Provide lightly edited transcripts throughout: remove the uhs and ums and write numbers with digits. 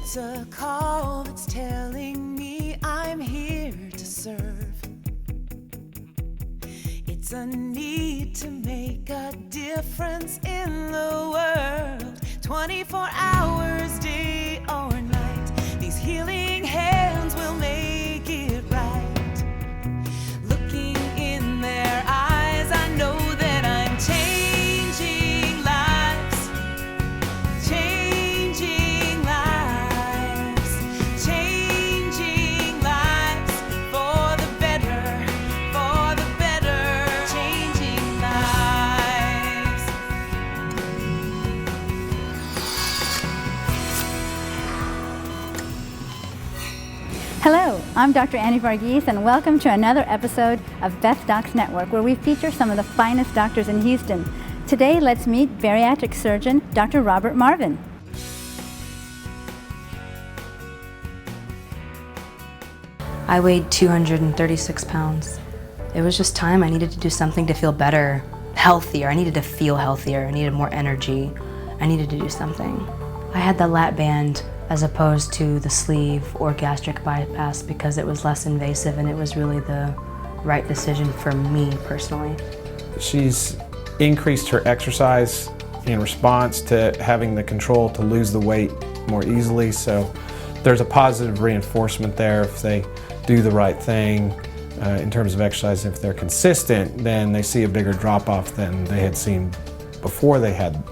It's a call that's telling me I'm here to serve. It's a need to make a difference in the world. 24 hours, day or night, these healing hands will make it right. Looking in their eyes, I know that I'm changing lives, changing lives, changing lives for the better, changing lives. Hello, I'm Dr. Annie Varghese, and welcome to another episode of Best Docs Network, where we feature some of the finest doctors in Houston. Today, let's meet bariatric surgeon Dr. Robert Marvin. I weighed 236 pounds. It was just time. I needed to do something to feel better, healthier. I needed to feel healthier. I needed more energy. I needed to do something. I had the lat band as opposed to the sleeve or gastric bypass because it was less invasive and it was really the right decision for me personally. She's increased her exercise in response to having the control to lose the weight more easily, so there's a positive reinforcement there. If they do the right thing in terms of exercise, if they're consistent, then they see a bigger drop-off than they had seen before they had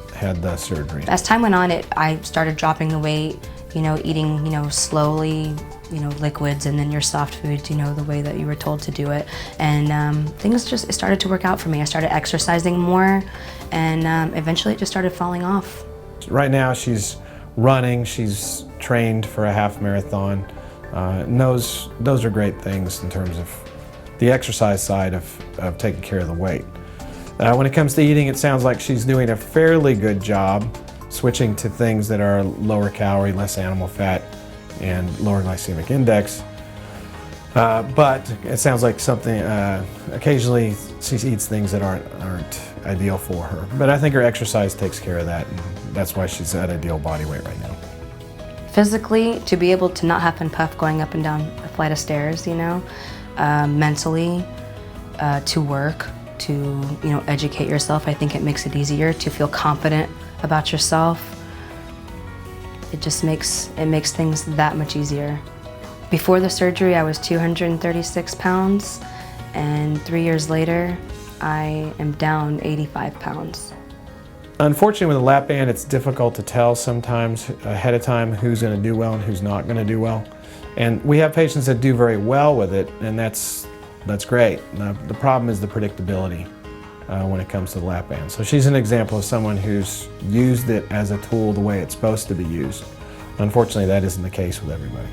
the surgery. As time went on, I started dropping the weight, eating, slowly, liquids and then your soft foods, the way that you were told to do it. And things just started to work out for me. I started exercising more and eventually it just started falling off. Right now she's running, she's trained for a half marathon. And those are great things in terms of the exercise side of taking care of the weight. When it comes to eating, it sounds like she's doing a fairly good job switching to things that are lower calorie, less animal fat, and lower glycemic index. But it sounds like something, occasionally she eats things that aren't ideal for her. But I think her exercise takes care of that, and that's why she's at ideal body weight right now. Physically, to be able to not huff and puff going up and down a flight of stairs, mentally, to work, to educate yourself, I think it makes it easier to feel confident about yourself. It just makes things that much easier. Before the surgery, I was 236 pounds, and 3 years later, I am down 85 pounds. Unfortunately, with a lap band, it's difficult to tell sometimes ahead of time who's going to do well and who's not going to do well. And we have patients that do very well with it, and that's great. The problem is the predictability when it comes to the lap band. So she's an example of someone who's used it as a tool the way it's supposed to be used. Unfortunately, that isn't the case with everybody.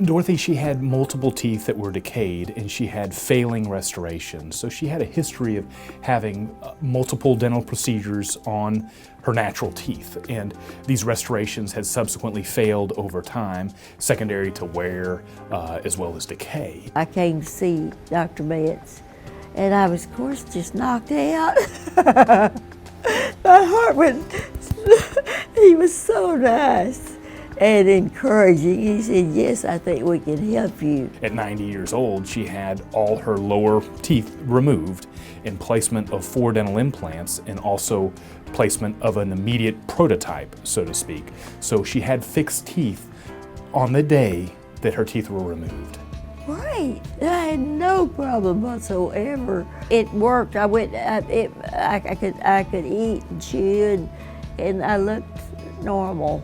Dorothy, she had multiple teeth that were decayed and she had failing restoration. So she had a history of having multiple dental procedures on her natural teeth. And these restorations had subsequently failed over time, secondary to wear as well as decay. I came to see Dr. Metz and I was, of course, just knocked out. My heart went, he was so nice and encouraging. He said, yes, I think we can help you. At 90 years old, she had all her lower teeth removed and placement of 4 dental implants and also placement of an immediate prototype, so to speak. So she had fixed teeth on the day that her teeth were removed. Right, I had no problem whatsoever. It worked. I could eat and chew and I looked normal.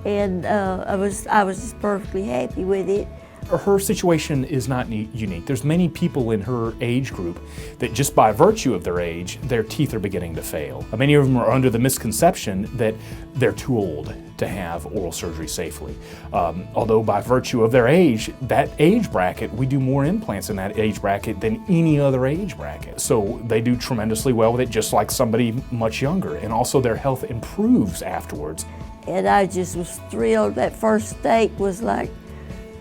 And I was just perfectly happy with it. Her situation is not unique. There's many people in her age group that just by virtue of their age, their teeth are beginning to fail. Many of them are under the misconception that they're too old to have oral surgery safely. Although by virtue of their age, that age bracket, we do more implants in that age bracket than any other age bracket. So they do tremendously well with it, just like somebody much younger. And also their health improves afterwards. And I just was thrilled. That first steak was like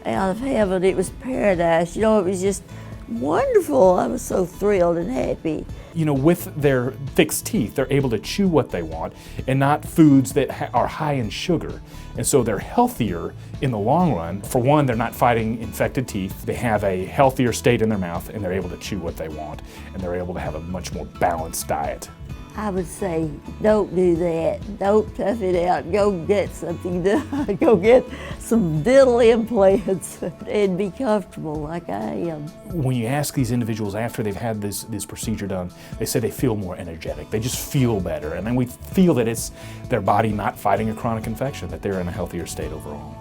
out of heaven. It was paradise. You know, it was just wonderful. I was so thrilled and happy. You know, with their fixed teeth, they're able to chew what they want and not foods that are high in sugar. And so they're healthier in the long run. For one, they're not fighting infected teeth. They have a healthier state in their mouth and they're able to chew what they want. And they're able to have a much more balanced diet. I would say, don't do that. Don't tough it out. Go get something done. Go get some dental implants and be comfortable like I am. When you ask these individuals after they've had this procedure done, they say they feel more energetic. They just feel better. And then we feel that it's their body not fighting a chronic infection, that they're in a healthier state overall.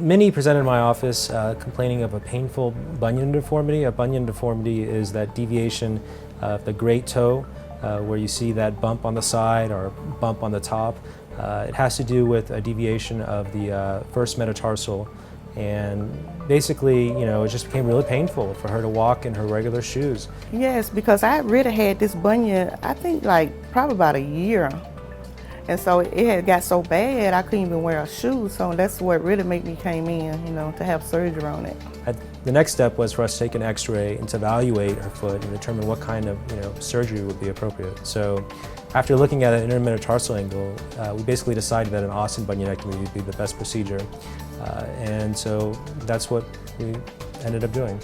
Many present in my office complaining of a painful bunion deformity. A bunion deformity is that deviation of the great toe where you see that bump on the side or bump on the top. It has to do with a deviation of the first metatarsal, and basically, you know, it just became really painful for her to walk in her regular shoes. Yes, because I really had this bunion, I think like probably about a year. And so it had got so bad I couldn't even wear a shoe, so that's what really made me came in, you know, to have surgery on it. The next step was for us to take an x-ray and to evaluate her foot and determine what kind of, you know, surgery would be appropriate. So after looking at an intermetatarsal angle, we basically decided that an Austin bunionectomy would be the best procedure. And so that's what we ended up doing.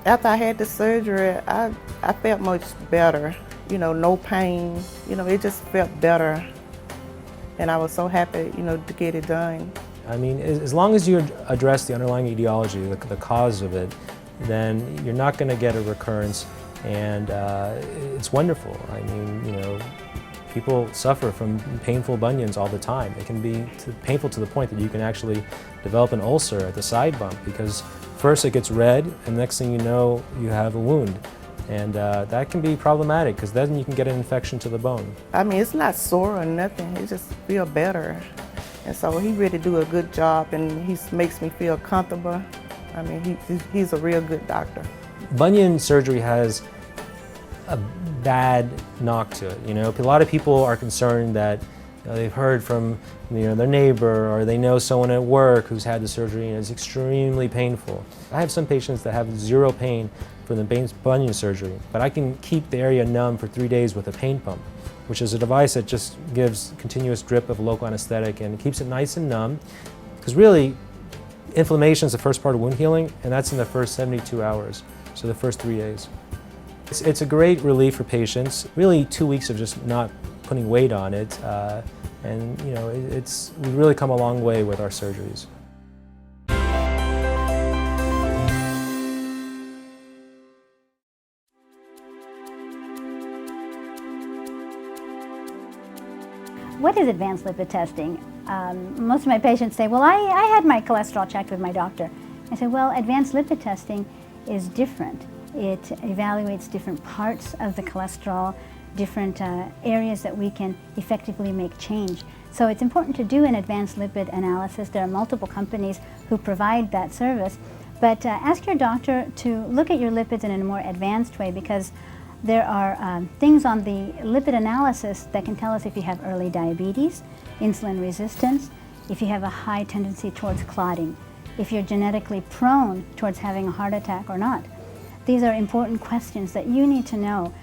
After I had the surgery, I felt much better, you know, no pain, you know, it just felt better. And I was so happy, you know, to get it done. I mean, as long as you address the underlying etiology, the cause of it, then you're not going to get a recurrence, and it's wonderful. I mean, you know, people suffer from painful bunions all the time. It can be painful to the point that you can actually develop an ulcer at the side bump because first it gets red, and next thing you know, you have a wound. And that can be problematic because then you can get an infection to the bone. I mean, it's not sore or nothing, it just feels better. And so he really do a good job and he makes me feel comfortable. I mean, he's a real good doctor. Bunion surgery has a bad knock to it. You know, a lot of people are concerned that they've heard from their neighbor or they know someone at work who's had the surgery and it's extremely painful. I have some patients that have zero pain for the bunion surgery, but I can keep the area numb for 3 days with a pain pump, which is a device that just gives continuous drip of local anesthetic and keeps it nice and numb. Because really, inflammation is the first part of wound healing, and that's in the first 72 hours, so the first 3 days. It's a great relief for patients. Really, 2 weeks of just not putting weight on it, and you know, we've really come a long way with our surgeries. What is advanced lipid testing? Most of my patients say, well, I had my cholesterol checked with my doctor. I say, well, advanced lipid testing is different. It evaluates different parts of the cholesterol, different areas that we can effectively make change. So it's important to do an advanced lipid analysis. There are multiple companies who provide that service. But ask your doctor to look at your lipids in a more advanced way, because there are things on the lipid analysis that can tell us if you have early diabetes, insulin resistance, if you have a high tendency towards clotting, if you're genetically prone towards having a heart attack or not. These are important questions that you need to know.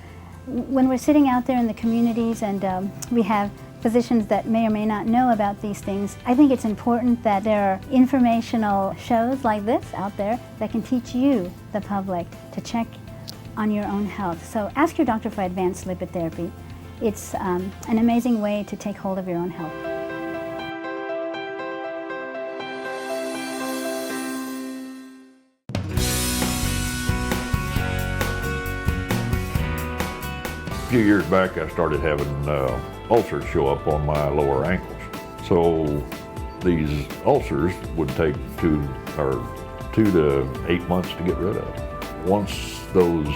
When we're sitting out there in the communities and we have physicians that may or may not know about these things, I think it's important that there are informational shows like this out there that can teach you, the public, to check on your own health. So ask your doctor for advanced lipid therapy. It's an amazing way to take hold of your own health. A few years back I started having ulcers show up on my lower ankles. So these ulcers would take 2 to 8 months to get rid of. Once those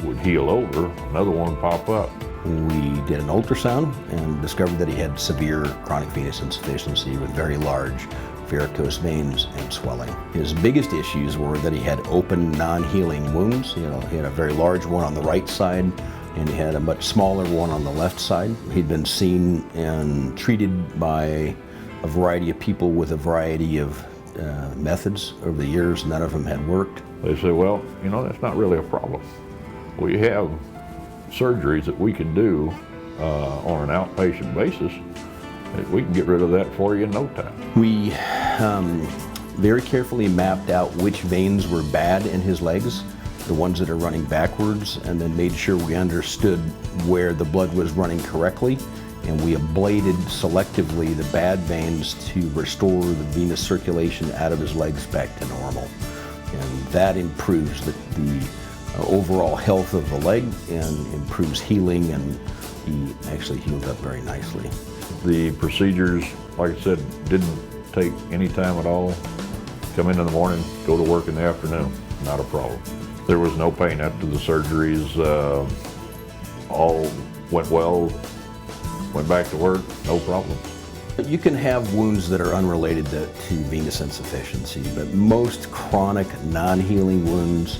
would heal over, another one would pop up. We did an ultrasound and discovered that he had severe chronic venous insufficiency with very large varicose veins and swelling. His biggest issues were that he had open, non-healing wounds. He had a very large one on the right side, and he had a much smaller one on the left side. He'd been seen and treated by a variety of people with a variety of methods over the years. None of them had worked. They say, well, that's not really a problem. We have surgeries that we can do on an outpatient basis. We can get rid of that for you in no time. We very carefully mapped out which veins were bad in his legs, the ones that are running backwards, and then made sure we understood where the blood was running correctly. And we ablated selectively the bad veins to restore the venous circulation out of his legs back to normal. And that improves the overall health of the leg and improves healing, and he actually healed up very nicely. The procedures, like I said, didn't take any time at all. Come in the morning, go to work in the afternoon, not a problem. There was no pain after the surgeries. All went well, went back to work, no problem. You can have wounds that are unrelated to venous insufficiency, but most chronic non-healing wounds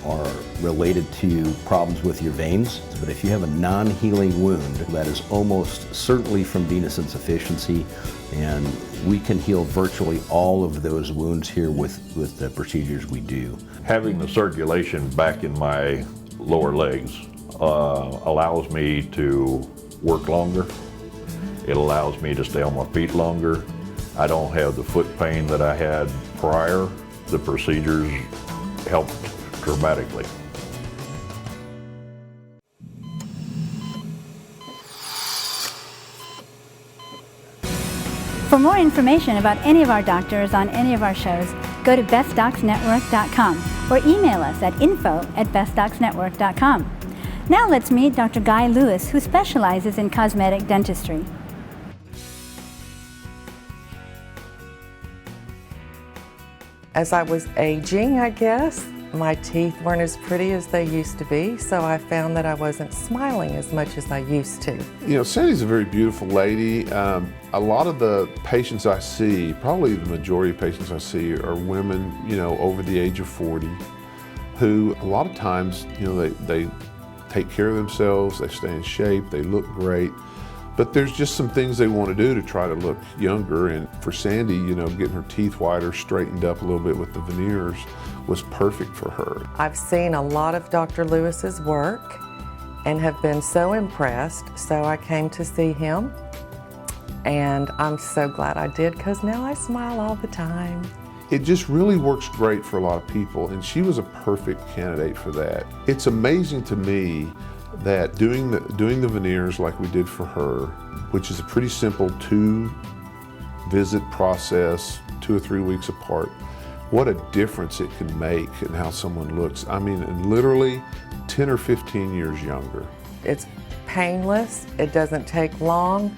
are related to problems with your veins. But if you have a non-healing wound, that is almost certainly from venous insufficiency, and we can heal virtually all of those wounds here with the procedures we do. Having the circulation back in my lower legs allows me to work longer. It allows me to stay on my feet longer. I don't have the foot pain that I had prior. The procedures helped dramatically. For more information about any of our doctors on any of our shows, go to bestdocsnetwork.com or email us at info@bestdocsnetwork.com. Now let's meet Dr. Guy Lewis, who specializes in cosmetic dentistry. As I was aging, I guess, my teeth weren't as pretty as they used to be, so I found that I wasn't smiling as much as I used to. Sandy's a very beautiful lady. A lot of the patients I see, probably the majority of patients I see, are women, over the age of 40, who a lot of times, they take care of themselves, they stay in shape, they look great, but there's just some things they want to do to try to look younger. And for Sandy, getting her teeth whiter, straightened up a little bit with the veneers was perfect for her. I've seen a lot of Dr. Lewis's work and have been so impressed, so I came to see him, and I'm so glad I did, because now I smile all the time. It just really works great for a lot of people, and she was a perfect candidate for that. It's amazing to me that doing the veneers like we did for her, which is a pretty simple 2-visit process, 2 or 3 weeks apart, what a difference it can make in how someone looks. I mean, literally 10 or 15 years younger. It's painless, it doesn't take long.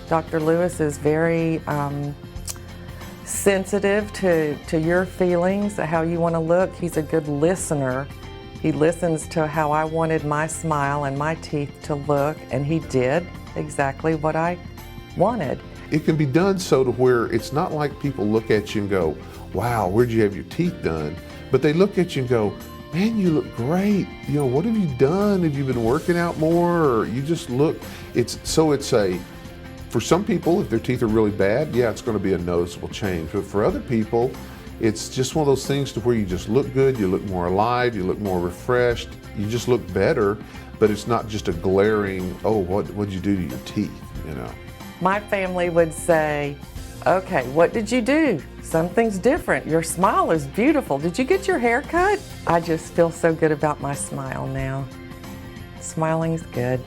Dr. Lewis is very sensitive to your feelings, how you want to look. He's a good listener. He listens to how I wanted my smile and my teeth to look, and he did exactly what I wanted. It can be done so to where it's not like people look at you and go, wow, where'd you have your teeth done? But they look at you and go, man, you look great. What have you done? Have you been working out more? Or you just look, for some people, if their teeth are really bad, yeah, it's going to be a noticeable change. But for other people, it's just one of those things to where you just look good, you look more alive, you look more refreshed, you just look better, but it's not just a glaring, oh, what'd you do to your teeth, My family would say, okay, what did you do? Something's different. Your smile is beautiful. Did you get your hair cut? I just feel so good about my smile now. Smiling's good.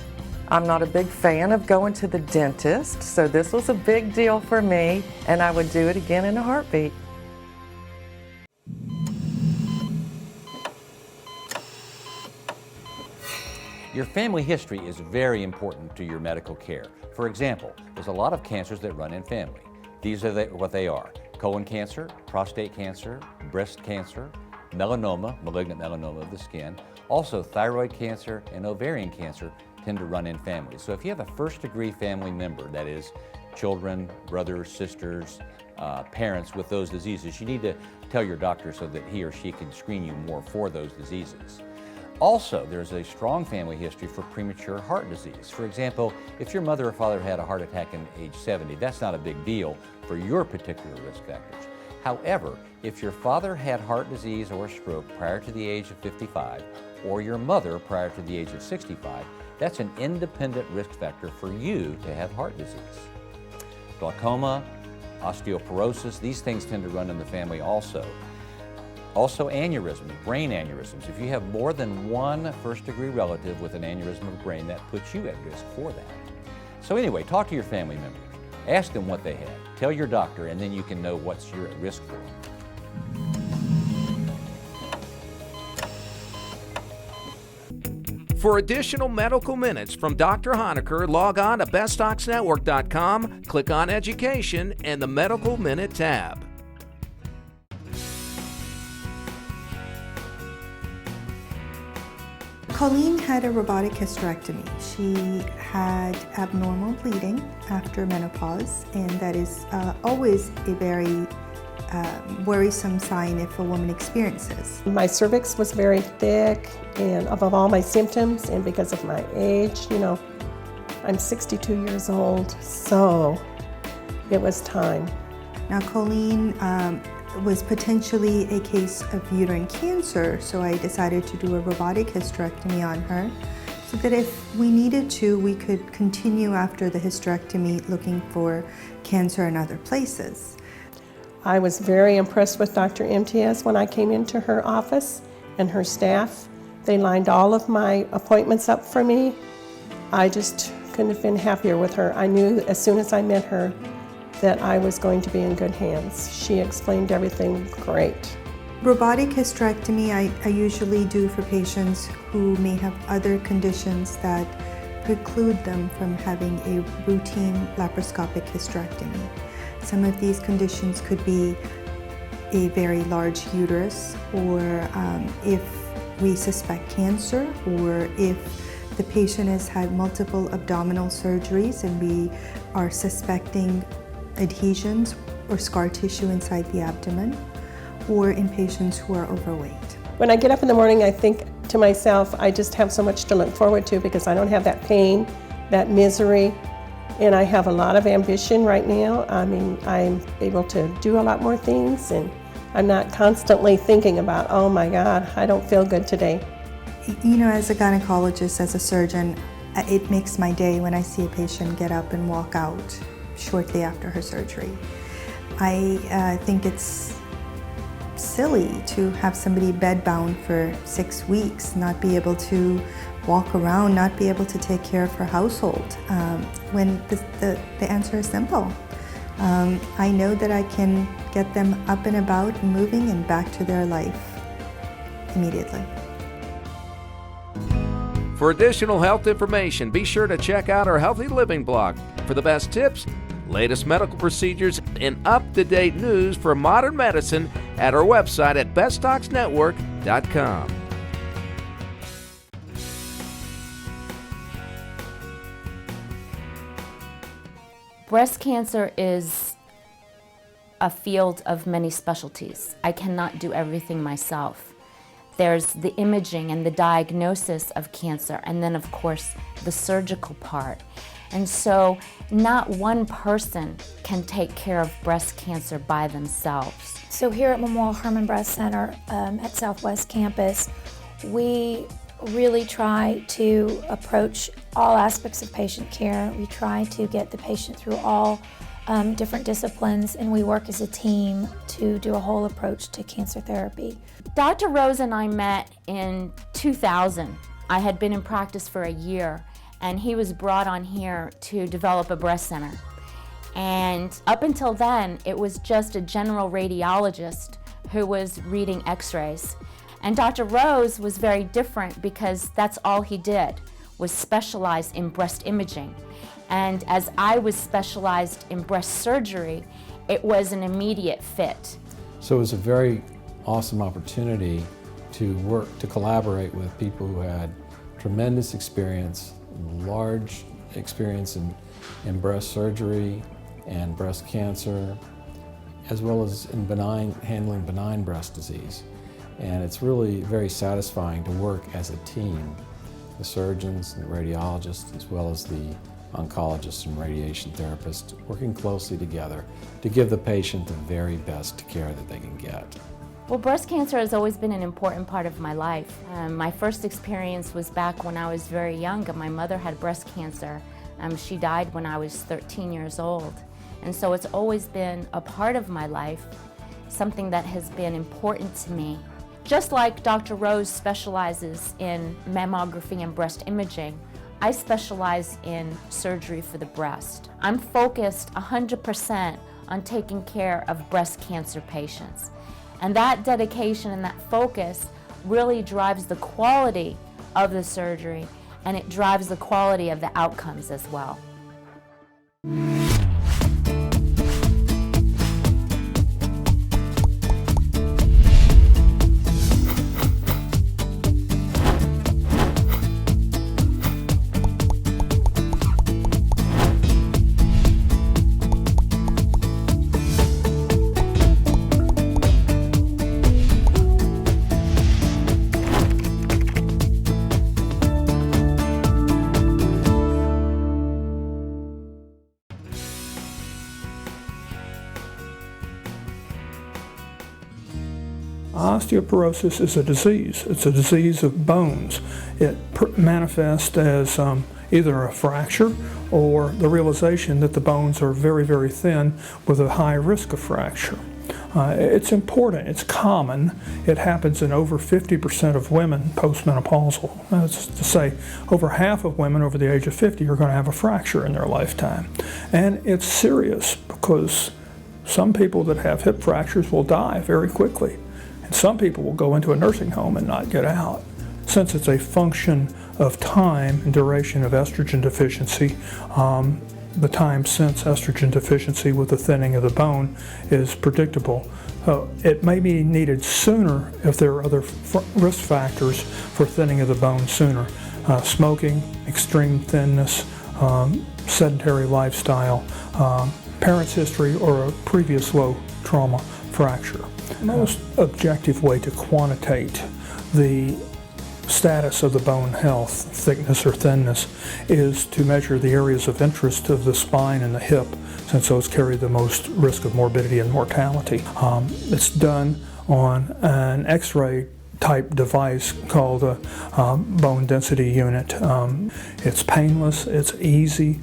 I'm not a big fan of going to the dentist, so this was a big deal for me, and I would do it again in a heartbeat. Your family history is very important to your medical care. For example, there's a lot of cancers that run in family. These are what they are: colon cancer, prostate cancer, breast cancer, melanoma, malignant melanoma of the skin. Also, thyroid cancer and ovarian cancer tend to run in families. So if you have a first-degree family member, that is children, brothers, sisters, parents with those diseases, you need to tell your doctor so that he or she can screen you more for those diseases. Also, there's a strong family history for premature heart disease. For example, if your mother or father had a heart attack at age 70, that's not a big deal for your particular risk factors. However, if your father had heart disease or stroke prior to the age of 55, or your mother prior to the age of 65, that's an independent risk factor for you to have heart disease. Glaucoma, osteoporosis, these things tend to run in the family also. Also aneurysms, brain aneurysms. If you have more than one first-degree relative with an aneurysm of the brain, that puts you at risk for that. So anyway, talk to your family members. Ask them what they had. Tell your doctor, and then you can know what you're at risk for. For additional medical minutes from Dr. Honaker, log on to bestdocsnetwork.com, click on Education, and the Medical Minute tab. Colleen had a robotic hysterectomy. She had abnormal bleeding after menopause, and that is always a very worrisome sign if a woman experiences. My cervix was very thick, and of all my symptoms, and because of my age, you know, I'm 62 years old, so it was time. Now Colleen was potentially a case of uterine cancer, so I decided to do a robotic hysterectomy on her so that if we needed to, we could continue after the hysterectomy looking for cancer in other places. I was very impressed with Dr. Imtiaz when I came into her office and her staff. They lined all of my appointments up for me. I just couldn't have been happier with her. I knew as soon as I met her that I was going to be in good hands. She explained everything great. Robotic hysterectomy I usually do for patients who may have other conditions that preclude them from having a routine laparoscopic hysterectomy. Some of these conditions could be a very large uterus, or if we suspect cancer, or if the patient has had multiple abdominal surgeries and we are suspecting adhesions or scar tissue inside the abdomen, or in patients who are overweight. When I get up in the morning, I think to myself, I just have so much to look forward to because I don't have that pain, that misery, and I have a lot of ambition right now. I mean, I'm able to do a lot more things, and I'm not constantly thinking about, oh my God, I don't feel good today. You know, as a gynecologist, as a surgeon, it makes my day when I see a patient get up and walk out shortly after her surgery. I think it's silly to have somebody bedbound for 6 weeks, not be able to walk around, not be able to take care of her household, when the answer is simple. I know that I can get them up and about and moving and back to their life immediately. For additional health information, be sure to check out our Healthy Living blog for the best tips, latest medical procedures, and up-to-date news for modern medicine at our website at bestdocsnetwork.com. Breast cancer is a field of many specialties. I cannot do everything myself. There's the imaging and the diagnosis of cancer, and then of course the surgical part. And so not one person can take care of breast cancer by themselves. So here at Memorial Hermann Breast Center at Southwest Campus, we really try to approach all aspects of patient care. We try to get the patient through all different disciplines, and we work as a team to do a whole approach to cancer therapy. Dr. Rose and I met in 2000. I had been in practice for a year, and he was brought on here to develop a breast center. And up until then, it was just a general radiologist who was reading x-rays. And Dr. Rose was very different because that's all he did was specialized in breast imaging. And as I was specialized in breast surgery, it was an immediate fit. So it was a very awesome opportunity to collaborate with people who had tremendous experience, large experience in breast surgery and breast cancer, as well as in handling benign breast disease. And it's really very satisfying to work as a team, the surgeons and the radiologists, as well as the oncologists and radiation therapists, working closely together to give the patient the very best care that they can get. Well, breast cancer has always been an important part of my life. My first experience was back when I was very young, and my mother had breast cancer. She died when I was 13 years old. And so it's always been a part of my life, something that has been important to me. Just like Dr. Rose specializes in mammography and breast imaging, I specialize in surgery for the breast. I'm focused 100% on taking care of breast cancer patients. And that dedication and that focus really drives the quality of the surgery, and it drives the quality of the outcomes as well. Osteoporosis is a disease. It's a disease of bones. It manifests as either a fracture or the realization that the bones are very, very thin with a high risk of fracture. It's important, it's common. It happens in over 50% of women postmenopausal. That's to say, over half of women over the age of 50 are going to have a fracture in their lifetime. And it's serious because some people that have hip fractures will die very quickly. Some people will go into a nursing home and not get out. Since it's a function of time and duration of estrogen deficiency, the time since estrogen deficiency with the thinning of the bone is predictable. It may be needed sooner if there are other risk factors for thinning of the bone sooner. Smoking, extreme thinness, sedentary lifestyle, parents' history, or a previous low trauma fracture. The most objective way to quantitate the status of the bone health, thickness or thinness, is to measure the areas of interest of the spine and the hip, since those carry the most risk of morbidity and mortality. It's done on an X-ray type device called a bone density unit. It's painless, it's easy,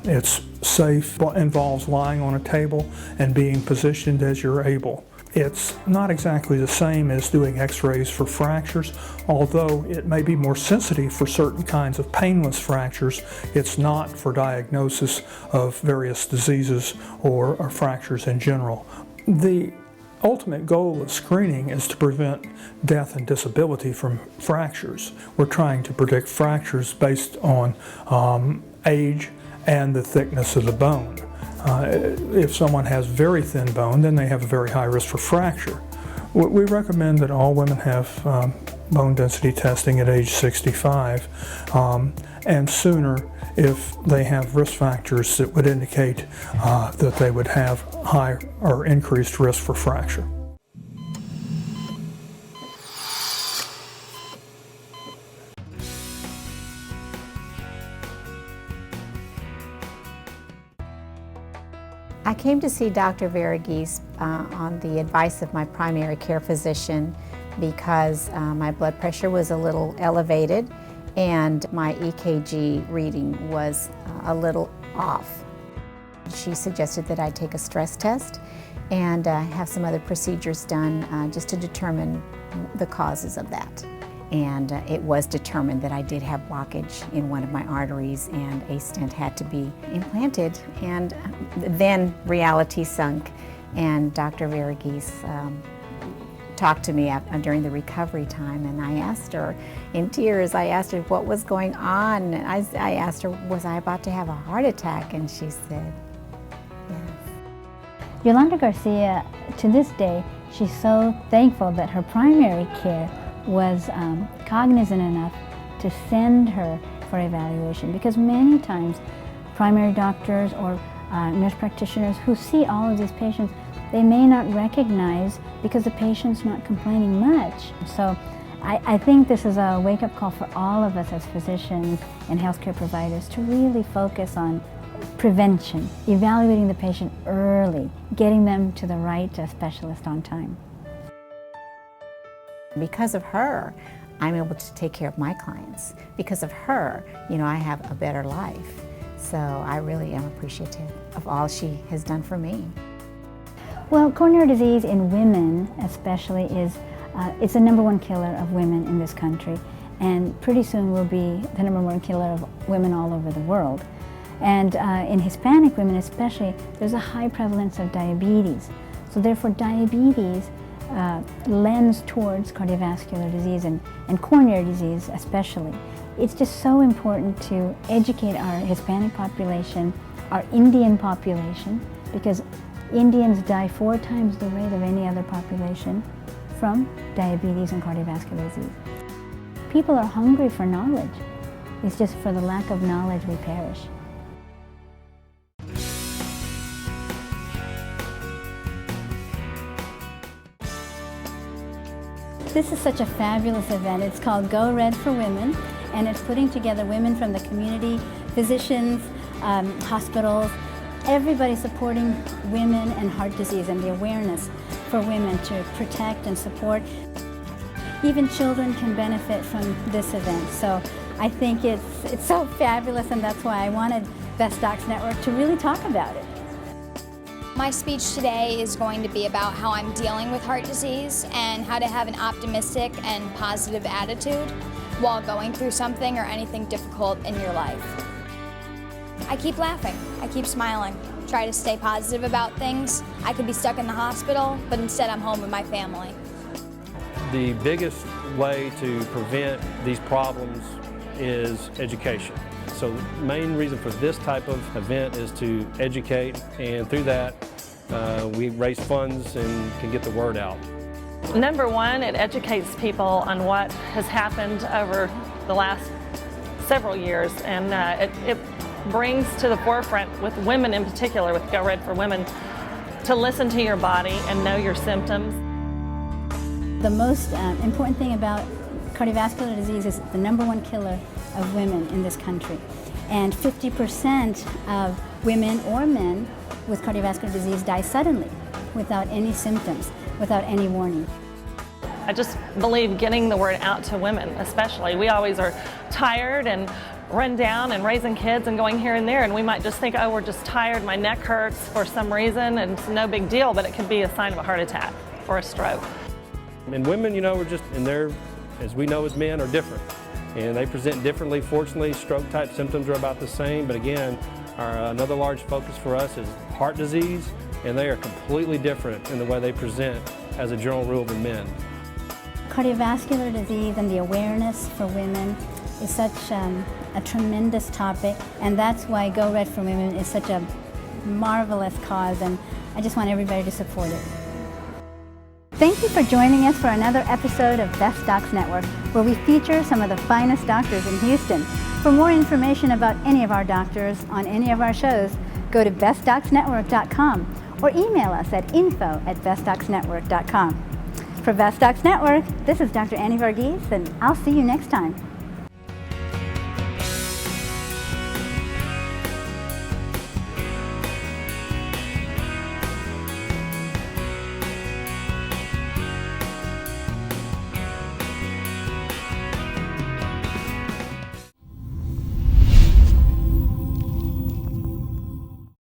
it's safe, involves lying on a table and being positioned as you're able. It's not exactly the same as doing x-rays for fractures, although it may be more sensitive for certain kinds of painless fractures. It's not for diagnosis of various diseases or fractures in general. The ultimate goal of screening is to prevent death and disability from fractures. We're trying to predict fractures based on age and the thickness of the bone. If someone has very thin bone, then they have a very high risk for fracture. We recommend that all women have bone density testing at age 65 and sooner if they have risk factors that would indicate that they would have high or increased risk for fracture. I came to see Dr. Verghese on the advice of my primary care physician because my blood pressure was a little elevated and my EKG reading was a little off. She suggested that I take a stress test and have some other procedures done just to determine the causes of that. And it was determined that I did have blockage in one of my arteries and a stent had to be implanted. And then reality sunk and Dr. Verghese talked to me during the recovery time, and I asked her, in tears, I asked her what was going on. And I asked her, was I about to have a heart attack? And she said, yes. Yolanda Garcia, to this day, she's so thankful that her primary care was cognizant enough to send her for evaluation, because many times primary doctors or nurse practitioners who see all of these patients, they may not recognize because the patient's not complaining much. So I think this is a wake-up call for all of us as physicians and healthcare providers to really focus on prevention, evaluating the patient early, getting them to the right specialist on time. Because of her, I'm able to take care of my clients. Because of her, I have a better life. So I really am appreciative of all she has done for me. Well, coronary disease in women especially is it's the #1 killer of women in this country, and pretty soon will be the #1 killer of women all over the world. And in Hispanic women especially, there's a high prevalence of diabetes. So therefore diabetes lends towards cardiovascular disease and coronary disease especially. It's just so important to educate our Hispanic population, our Indian population, because Indians die 4 times the rate of any other population from diabetes and cardiovascular disease. People are hungry for knowledge. It's just for the lack of knowledge we perish. This is such a fabulous event. It's called Go Red for Women, and it's putting together women from the community, physicians, hospitals, everybody supporting women and heart disease and the awareness for women to protect and support. Even children can benefit from this event. So I think it's so fabulous, and that's why I wanted Best Docs Network to really talk about it. My speech today is going to be about how I'm dealing with heart disease and how to have an optimistic and positive attitude while going through something or anything difficult in your life. I keep laughing, I keep smiling, try to stay positive about things. I could be stuck in the hospital, but instead I'm home with my family. The biggest way to prevent these problems is education. So the main reason for this type of event is to educate, and through that we raise funds and can get the word out. Number one, it educates people on what has happened over the last several years, and it brings to the forefront, with women in particular, with Go Red for Women, to listen to your body and know your symptoms. The most important thing about cardiovascular disease is the #1 killer of women in this country. And 50% of women or men with cardiovascular disease die suddenly, without any symptoms, without any warning. I just believe getting the word out to women especially. We always are tired and run down and raising kids and going here and there, and we might just think, oh, we're just tired, my neck hurts for some reason, and it's no big deal, but it could be a sign of a heart attack or a stroke. And women, we're just, and they're, as we know as men, are different. And they present differently. Fortunately, stroke-type symptoms are about the same, but again, another large focus for us is heart disease, and they are completely different in the way they present as a general rule than men. Cardiovascular disease and the awareness for women is such a tremendous topic, and that's why Go Red for Women is such a marvelous cause, and I just want everybody to support it. Thank you for joining us for another episode of Best Docs Network, where we feature some of the finest doctors in Houston. For more information about any of our doctors on any of our shows, go to bestdocsnetwork.com or email us at info@bestdocsnetwork.com. For Best Docs Network, this is Dr. Annie Varghese, and I'll see you next time.